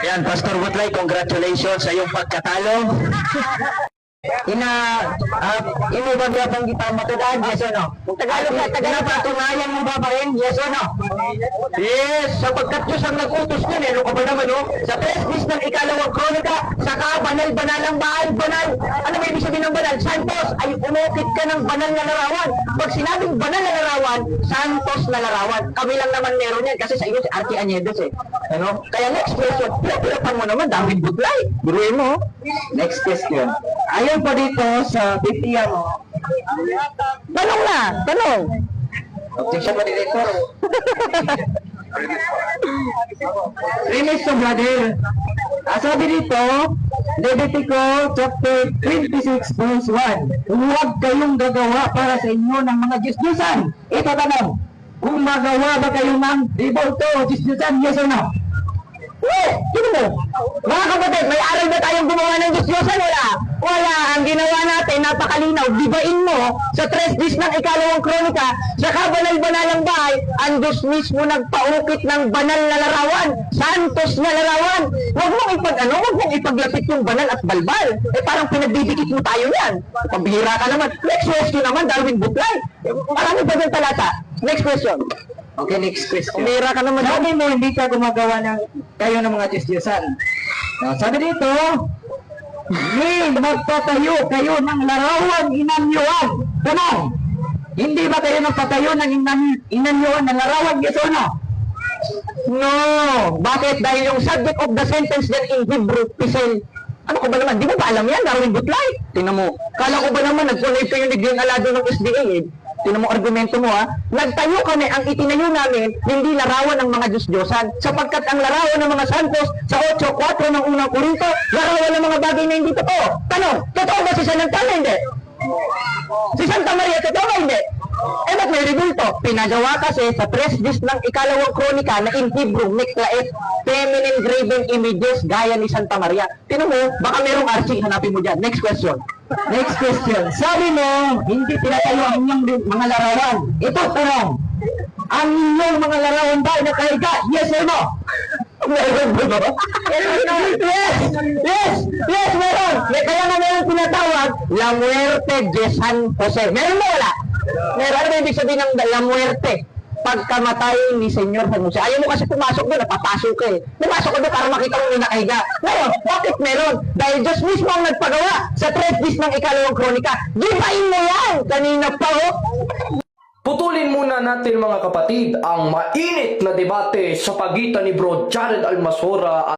Ayan, Pastor Butlay, congratulations sa iyong pagkatalo. Ino ba bang kita matudaan? Yes or no? Kung Tagalog na Tagalog, patunayan mo ba rin? Yes or no? Yes, sapagkat Diyos ang nag-utos nun eh. Ano ka ba naman, no? Sa testis ng ikalawang kronika, saka banal-banalang bahay, banal. Ano may ibig sabihin ng banal? Santos, ay umukit ka ng banal na larawan. Pag sinabing banal na larawan, Santos na larawan. Kami lang naman meron yan kasi sa iyo si Archie Añedos eh. Ano? Kaya next question, pinapan mo naman, David Butlay. Buruin mo. Next question. Ayon po dito sa Biblia mo. Tanong na, tanong. Objection mo dito. Remix to brother. Sabi dito, Levitico chapter 26 verse 1. Huwag kayong gagawa para sa inyo ng mga Diyos-Diyosan. Ito tanong. Kung magawa ba kayo ng debauto o Diyos-Diyosan, yes or no? Sino mo? Mga kapatid, may aral ba tayong gumawa ng Diyos-Diyosan? Wala. Wala. Ang ginawa natin, napakalinaw. Dibain mo sa 3 days ng ikalawang kronika, sa kabanal-banalang bahay, ang Diyos mismo nagpaukit ng banal na larawan. Santos na larawan. Huwag mong ipaglapit yung banal at balbal. Eh parang pinagbibigit mo tayo yan. Pambihira ka naman. Next question naman, Darwin Butlay. Marami pa din talata. Next question. Okay, next question. Pambihira ka naman. Sabi mo, hindi ka gumagawa kayo ng mga Diyos-Diyosan. Sabi dito, magpatayo kayo ng larawan inanyuan. Tanong, hindi ba kayo nagpatayo ng inanyuan ng larawan? Yes or no? No. Bakit? Dahil yung subject of the sentence then in Hebrew, pisel. Ano ko ba naman? Di mo ba alam yan, Darwin Butlay? Tingnan mo. Kala ko ba naman, nag-connect kayo ni Glenn Alado ng SDA eh. Tingnan mo argumento mo ha. Nagtayo kami, ang itinayo namin, hindi larawan ng mga Diyos-Diyosan. Sapagkat ang larawan ng mga santos sa 8:4 ng unang Korinto, larawan ng mga bagay na hindi totoo. Tanong, totoo ba si San Antana? Hindi. Si Santa Maria, totoo ba? Hindi. Eh ba't may rebulto? Pinagawa kasi sa 3 days ng ikalawang kronika na in Hebrew, Niklaet, feminine graven images gaya ni Santa Maria. Tingnan mo, baka merong Archie, hanapin mo dyan. Next question. Next question. Sabi mo, hindi pinatayo ang inyong mga larawan. Ito, tanong. Ang inyong mga larawan ba ay nakahiga? Yes or no? Meron ba? Yes! Yes! Yes, meron! Kaya nga meron tinatawag, La Muerte de San Jose. Meron mo wala? Meron. Ano ba ibig sabihin ng La Muerte? Pagkamatay ni Senyor San Jose. Ayaw mo kasi pumasok doon, napapasok ka eh. Pumasok ka doon para makita mo yung nakahiga. Ngayon, bakit meron? Dahil Diyos mismo ang nagpagawa sa 3 days ng ikalawang kronika. Gibain mo yan! Kanina pa oh! Putulin muna natin mga kapatid ang mainit na debate sa pagitan ni Bro Jared Almasora